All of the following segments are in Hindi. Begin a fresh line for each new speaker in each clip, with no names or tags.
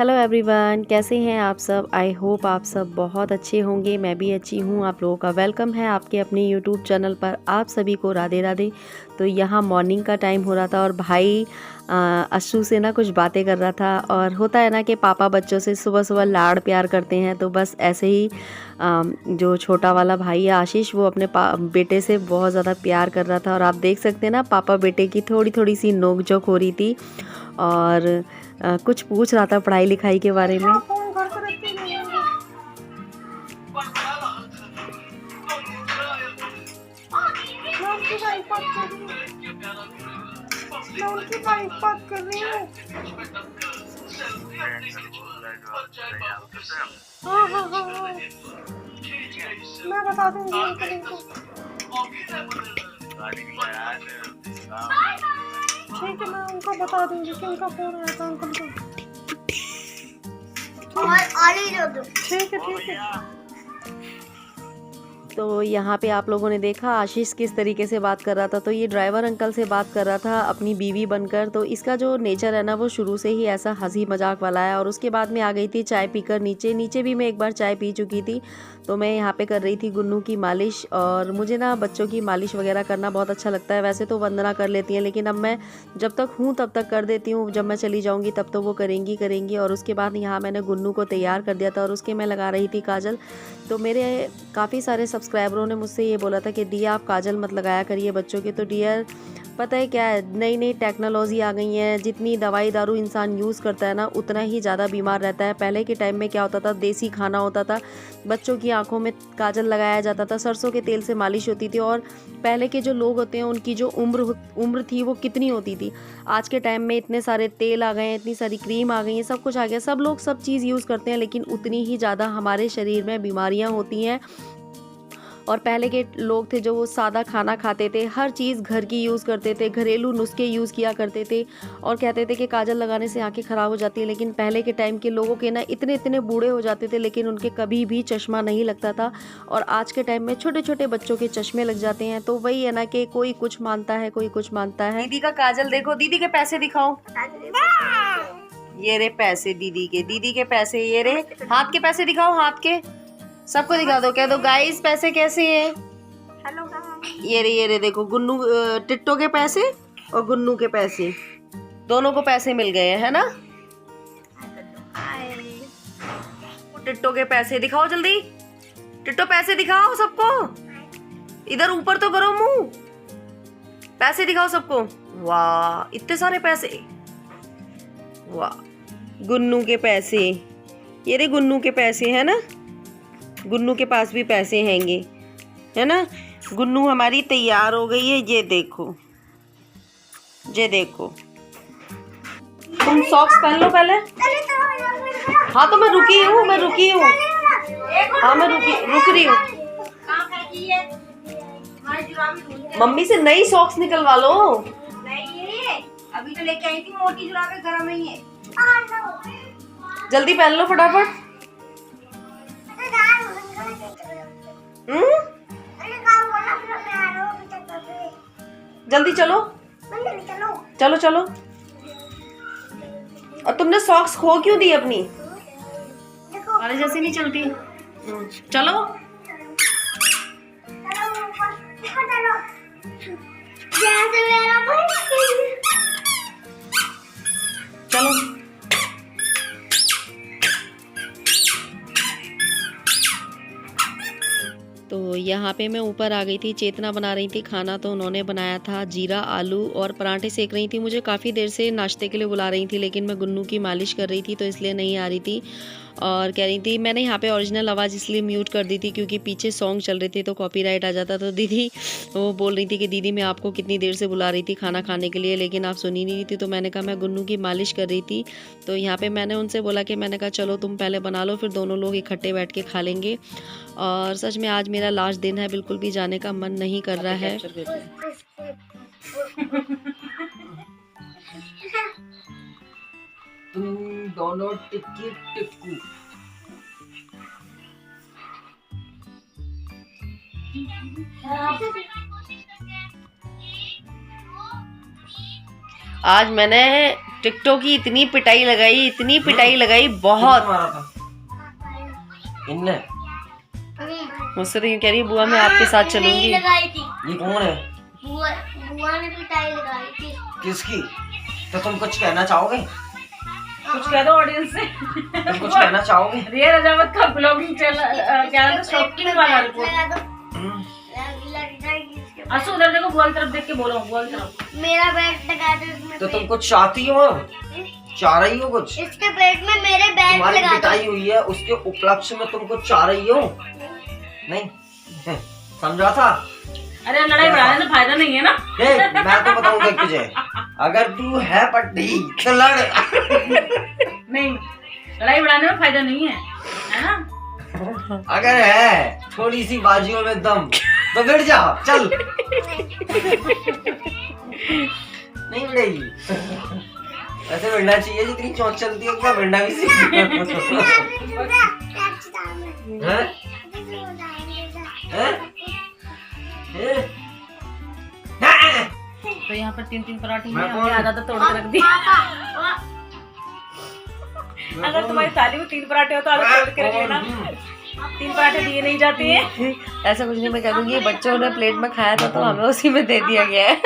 हेलो एवरीवन, कैसे हैं आप सब। आई होप आप सब बहुत अच्छे होंगे। मैं भी अच्छी हूँ। आप लोगों का वेलकम है आपके अपने यूट्यूब चैनल पर। आप सभी को राधे राधे। तो यहाँ मॉर्निंग का टाइम हो रहा था और भाई अशु से ना कुछ बातें कर रहा था। और होता है ना कि पापा बच्चों से सुबह सुबह लाड़ प्यार करते हैं, तो बस ऐसे ही जो छोटा वाला भाई है आशीष, वो अपने बेटे से बहुत ज़्यादा प्यार कर रहा था। और आप देख सकते हैं ना, पापा बेटे की थोड़ी थोड़ी सी नोक झोंक हो रही थी और कुछ पूछ रहा था पढ़ाई लिखाई के बारे में।
मैं बता दूंगी। ठीक है, मैं उनको बता दूंगी कि उनका फोन आया था अंकल को। ठीक है।
तो यहाँ पे आप लोगों ने देखा आशीष किस तरीके से बात कर रहा था। तो ये ड्राइवर अंकल से बात कर रहा था अपनी बीवी बनकर। तो इसका जो नेचर है ना, वो शुरू से ही ऐसा हंसी मजाक वाला है। और उसके बाद में आ गई थी चाय पीकर नीचे भी मैं एक बार चाय पी चुकी थी। तो मैं यहाँ पे कर रही थी गुन्नू की मालिश। और मुझे ना बच्चों की मालिश वगैरह करना बहुत अच्छा लगता है। वैसे तो वंदना कर लेती है, लेकिन अब मैं जब तक हूँ तब तक कर देती हूँ। जब मैं चली जाऊँगी तब तो वो करेंगी। और उसके बाद यहाँ मैंने गुन्नू को तैयार कर दिया था और उसके मैं लगा रही थी काजल। तो मेरे काफ़ी सारे सब्सक्राइबरों ने मुझसे ये बोला था कि डिया आप काजल मत लगाया करिए बच्चों के। तो डियर, पता है क्या है, नई नई टेक्नोलॉजी आ गई है। जितनी दवाई दारू इंसान यूज़ करता है ना, उतना ही ज़्यादा बीमार रहता है। पहले के टाइम में क्या होता था, देसी खाना होता था, बच्चों की आंखों में काजल लगाया जाता था, सरसों के तेल से मालिश होती थी। और पहले के जो लोग होते हैं उनकी जो उम्र थी वो कितनी होती थी। आज के टाइम में इतने सारे तेल आ गए हैं, इतनी सारी क्रीम आ गई है, सब कुछ आ गया, सब लोग सब चीज़ यूज़ करते हैं, लेकिन उतनी ही ज़्यादा हमारे शरीर में बीमारियाँ होती हैं। और पहले के लोग थे जो वो सादा खाना खाते थे, हर चीज़ घर की यूज़ करते थे, घरेलू नुस्खे यूज़ किया करते थे। और कहते थे कि काजल लगाने से आंखें ख़राब हो जाती है। लेकिन पहले के टाइम के लोगों के ना इतने बूढ़े हो जाते थे, लेकिन उनके कभी भी चश्मा नहीं लगता था। और आज के टाइम में छोटे छोटे बच्चों के चश्मे लग जाते हैं। तो वही है ना कि कोई कुछ मानता है, कोई कुछ मानता है। दीदी का काजल देखो, दीदी के पैसे दिखाओ। ये रे पैसे दीदी के पैसे, ये रे हाथ के पैसे दिखाओ, हाथ के सबको दिखा दो, कह दो गाइस पैसे कैसे हैं।
हेलो
ये रे देखो, गुन्नू टिट्टो के पैसे और गुन्नू के पैसे, दोनों को पैसे मिल गए हैं, है ना। टिट्टो के पैसे दिखाओ जल्दी, टिट्टो पैसे दिखाओ सबको, इधर ऊपर तो करो मुंह, पैसे दिखाओ सबको। वाह इतने सारे पैसे, वाह गुन्नू के पैसे, ये रे गुन्नू के पैसे है ना। गुन्नू के पास भी पैसे हैंगे, है ना। गुन्नू हमारी तैयार हो गई है, ये देखो, ये देखो। तुम सॉक्स पहन लो पहले। हाँ तो मैं रुकी हूँ हाँ मैं रुक रही हूँ। मम्मी से नई सॉक्स निकलवा लो।
नहीं, अभी तो लेके आई थी, मोटी जुराबें गरम ही है।
जल्दी पहन लो फटाफट। जल्दी चलो चलो। और तुमने सॉक्स खो क्यों दी अपनी, अरे जैसे नहीं चलती। चलो चलो। तो यहाँ पे मैं ऊपर आ गई थी, चेतना बना रही थी खाना। तो उन्होंने बनाया था जीरा आलू और पराठे सेक रही थी। मुझे काफ़ी देर से नाश्ते के लिए बुला रही थी, लेकिन मैं गुन्नू की मालिश कर रही थी तो इसलिए नहीं आ रही थी। और कह रही थी, मैंने यहाँ पे ओरिजिनल आवाज़ इसलिए म्यूट कर दी थी क्योंकि पीछे सॉन्ग चल रहे थे तो कॉपीराइट आ जाता। तो दीदी वो बोल रही थी कि दीदी मैं आपको कितनी देर से बुला रही थी खाना खाने के लिए, लेकिन आप सुनी नहीं थी। तो मैंने कहा मैं गुन्नू की मालिश कर रही थी। तो यहाँ पे मैंने उनसे बोला कि मैंने कहा चलो तुम पहले बना लो, फिर दोनों लोग इकट्ठे बैठ के खा लेंगे। और सच में आज मेरा लास्ट दिन है, बिल्कुल भी जाने का मन नहीं कर रहा है।
तुम दोनों टिक्की टिक्कू।
आज मैंने टिकटॉक की इतनी पिटाई लगाई बहुत।
मारा था इनने।
मुझसे तो यूँ कह रही है बुआ मैं आपके साथ चलूंगी।
लगाई थी
ये कौन है?
बुआ ने पिटाई लगाई थी।
किसकी? तो तुम कुछ कहना चाहोगे?
कुछ कह दो ऑडियंस से।
तुम कुछ कहना चाहोगे?
रिया रजावत का ब्लॉगिंग चैनल क्या था, शॉकिंग वाला रिपोर्ट।
लगा दो
हम्म,
लग जाएगी इसके बाद।
आंसू उधर देखो, बुआ की तरफ देख के बोलो, बुआ की तरफ।
मेरा बैग लगा दो इसमें।
तो तुम कुछ चाहती हो? चाह रही हो कुछ?
इसके पेट में मेरे बैग
तुम्हारी
लगा दो।
पिटाई हुई है उसके उपलक्ष्य में तुम कुछ चाह रही हो? नहीं समझा था?
अरे लड़ाई बढ़ाने से फायदा नहीं है ना।
मैं तो बताऊंगा तुझे, अगर तू है पट्टी तो लड़।
नहीं, लड़ाई बढ़ाने में फायदा नहीं है ना।
अगर है थोड़ी सी बाजियों में दम तो भिड़ जा, चल। नहीं भिड़ेगी। ऐसे भिड़ना चाहिए जितनी चौंक चलती है उतना भिड़ना भी चाहिए। हैं? हैं? हैं?
तो यहाँ पर 3 पराठे हैं,
मैं
हमने
कौन?
आधा तो तोड़ के रख दी। अगर तुम्हारी थाली में 3 पराठे हो तो आधा तोड़ के रख लेना। 3 पराठे दिए नहीं जाते हैं।
ऐसा कुछ नहीं, मैं कह दूंगी बच्चों ने प्लेट में खाया था तो हमें उसी में दे दिया गया है।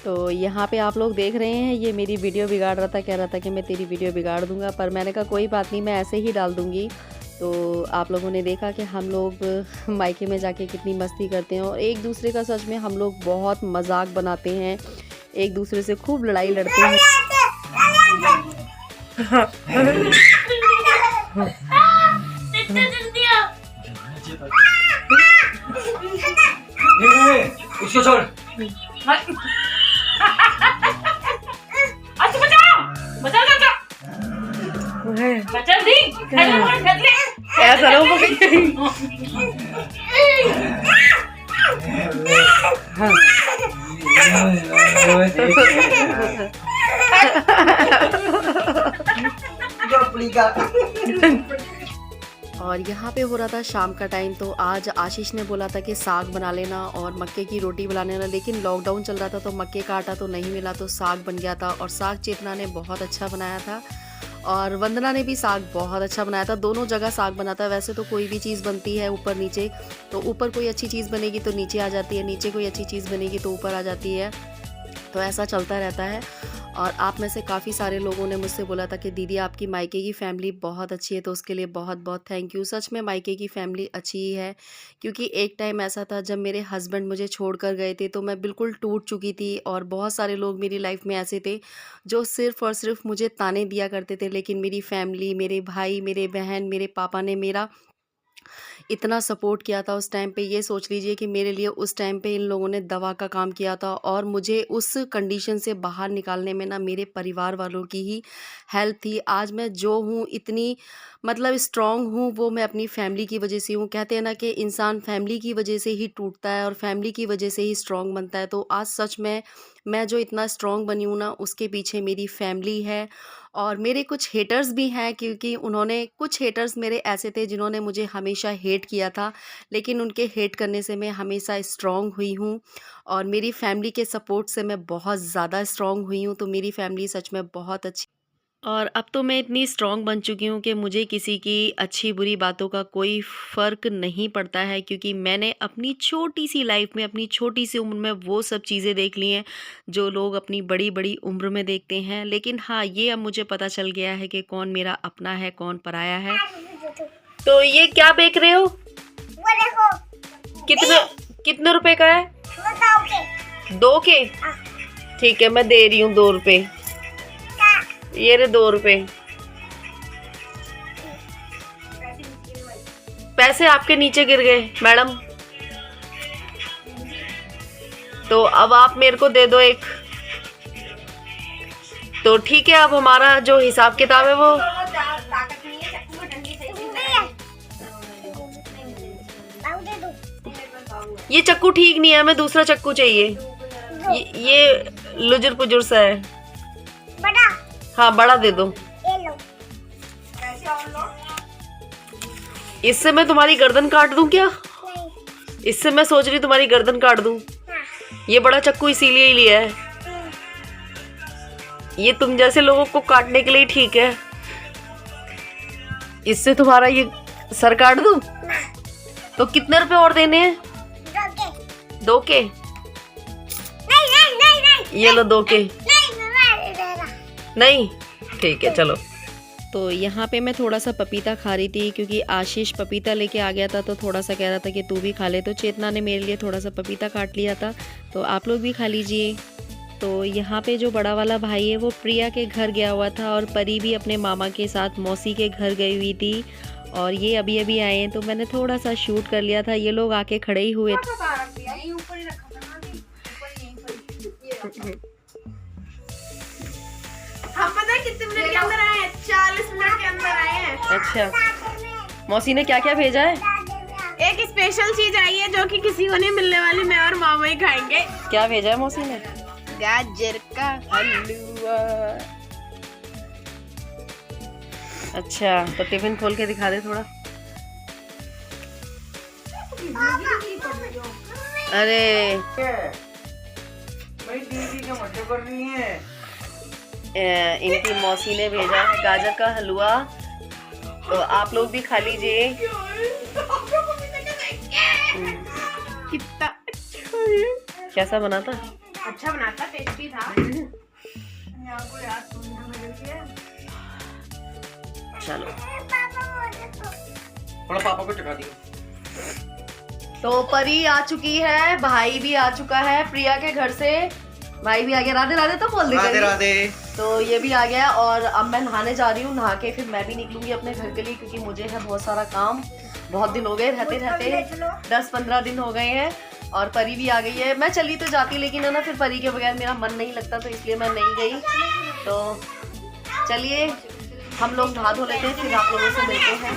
तो यहाँ पे आप लोग देख रहे हैं ये मेरी वीडियो बिगाड़ रहा था, कह रहा था कि मैं तेरी वीडियो बिगाड़ दूंगा, पर मैंने कहा कोई बात नहीं, मैं ऐसे ही डाल दूंगी। तो आप लोगों ने देखा कि हम लोग मायके में जाके कितनी मस्ती करते हैं और एक दूसरे का सच में हम लोग बहुत मजाक बनाते हैं, एक दूसरे से खूब लड़ाई लड़ते हैं।
उसको छोड़।
अच्छा बचाओ बचा दी।
ऐसा ना हो और यहाँ पे हो रहा था शाम का टाइम। तो आज आशीष ने बोला था कि साग बना लेना और मक्के की रोटी बना लेना, लेकिन लॉकडाउन चल रहा था तो मक्के का आटा तो नहीं मिला, तो साग बन गया था। और साग चेतना ने बहुत अच्छा बनाया था और वंदना ने भी साग बहुत अच्छा बनाया था। दोनों जगह साग बना था। वैसे तो कोई भी चीज़ बनती है ऊपर नीचे, तो ऊपर कोई अच्छी चीज़ बनेगी तो नीचे आ जाती है, नीचे कोई अच्छी चीज़ बनेगी तो ऊपर आ जाती है, तो ऐसा चलता रहता है। और आप में से काफ़ी सारे लोगों ने मुझसे बोला था कि दीदी आपकी मायके की फ़ैमिली बहुत अच्छी है, तो उसके लिए बहुत बहुत थैंक यू। सच में मायके की फ़ैमिली अच्छी ही है, क्योंकि एक टाइम ऐसा था जब मेरे हस्बैंड मुझे छोड़ कर गए थे तो मैं बिल्कुल टूट चुकी थी। और बहुत सारे लोग मेरी लाइफ में ऐसे थे जो सिर्फ़ और सिर्फ मुझे ताने दिया करते थे, लेकिन मेरी फ़ैमिली, मेरे भाई, मेरे बहन, मेरे पापा ने मेरा इतना सपोर्ट किया था उस टाइम पे। ये सोच लीजिए कि मेरे लिए उस टाइम पे इन लोगों ने दवा का काम किया था और मुझे उस कंडीशन से बाहर निकालने में ना मेरे परिवार वालों की ही हेल्प थी। आज मैं जो हूँ इतनी मतलब स्ट्रांग हूँ, वो मैं अपनी फैमिली की वजह से हूँ। कहते हैं ना कि इंसान फैमिली की वजह से ही टूटता है और फैमिली की वजह से ही स्ट्रांग बनता है। तो आज सच में मैं जो इतना स्ट्रांग बनी हूँ ना, उसके पीछे मेरी फैमिली है। और मेरे कुछ हेटर्स भी हैं, क्योंकि उन्होंने कुछ हेटर्स मेरे ऐसे थे जिन्होंने मुझे हमेशा हेट किया था, लेकिन उनके हेट करने से मैं हमेशा स्ट्रांग हुई हूँ और मेरी फैमिली के सपोर्ट से मैं बहुत ज़्यादा स्ट्रांग हुई हूँ। तो मेरी फैमिली सच में बहुत अच्छी, और अब तो मैं इतनी स्ट्रांग बन चुकी हूँ कि मुझे किसी की अच्छी बुरी बातों का कोई फ़र्क नहीं पड़ता है, क्योंकि मैंने अपनी छोटी सी लाइफ में, अपनी छोटी सी उम्र में वो सब चीज़ें देख ली हैं जो लोग अपनी बड़ी बड़ी उम्र में देखते हैं। लेकिन हाँ, ये अब मुझे पता चल गया है कि कौन मेरा अपना है, कौन पराया है। तो ये क्या बेच रहे हो?
वो देखो
कितने रुपए का है? 2 के? ठीक है, मैं दे रही हूँ 2 रुपये। ये रहे 2 रुपए। पैसे आपके नीचे गिर गए मैडम, तो अब आप मेरे को दे दो एक। तो ठीक है, अब हमारा जो हिसाब किताब है वो ये चक्कू ठीक नहीं है, हमें दूसरा चक्कू चाहिए। ये लुजुर पुजुर सा है।
बड़ा
हाँ, बड़ा दे दो।
ये लो।
इससे मैं तुम्हारी गर्दन काट दूं क्या? इससे मैं सोच रही तुम्हारी गर्दन काट दूं। ये बड़ा चक्कू इसीलिए ही लिया है, ये तुम जैसे लोगों को काटने के लिए ठीक है। इससे तुम्हारा ये सर काट दूं? तो कितने रुपए और देने हैं? 2 के? ये लो 2 के। नहीं, ठीक है चलो। तो यहाँ पे मैं थोड़ा सा पपीता खा रही थी क्योंकि आशीष पपीता लेके आ गया था, तो थोड़ा सा कह रहा था कि तू भी खा ले, तो चेतना ने मेरे लिए थोड़ा सा पपीता काट लिया था, तो आप लोग भी खा लीजिए। तो यहाँ पे जो बड़ा वाला भाई है वो प्रिया के घर गया हुआ था और परी भी अपने मामा के साथ मौसी के घर गई हुई थी, और ये अभी अभी आए हैं, तो मैंने थोड़ा सा शूट कर लिया था। ये लोग आके खड़े ही हुए थे।
हम पता है कितने मिनट के अंदर आए हैं? 40 मिनट के अंदर आए हैं।
अच्छा, मौसी ने क्या क्या भेजा है?
एक स्पेशल चीज आई है जो कि किसी को नहीं मिलने वाली, मैं और मामा ही खाएंगे।
क्या भेजा है मौसी ने?
गाजर का हलवा।
अच्छा, तो टिफिन खोल के दिखा दे थोड़ा। अरे
भाई दीदी का मजे कर रही है।
इनकी मौसी ने भेजा है गाजर का हलवा, तो आप लोग भी खा लीजिए।
कितना
कैसा बना था?
अच्छा बनाता, टेस्टी था।
चलो,
थोड़ा पापा को चखा दियो।
तो परी आ चुकी है, भाई भी आ चुका है प्रिया के घर से। भाई भी आ गया, राधे राधे तो बोल दे।
राधे राधे।
तो ये भी आ गया और अब मैं नहाने जा रही हूँ। नहा के फिर मैं भी निकलूंगी अपने घर के लिए, क्योंकि मुझे है बहुत सारा काम। बहुत दिन हो गए रहते रहते, 10-15 दिन हो गए हैं। और परी भी आ गई है। मैं चली तो जाती, लेकिन है ना फिर परी के बगैर मेरा मन नहीं लगता, तो इसलिए मैं नहीं गई। तो चलिए हम लोग नहा धो लेते हैं, फिर आप लोगों से मिलते हैं।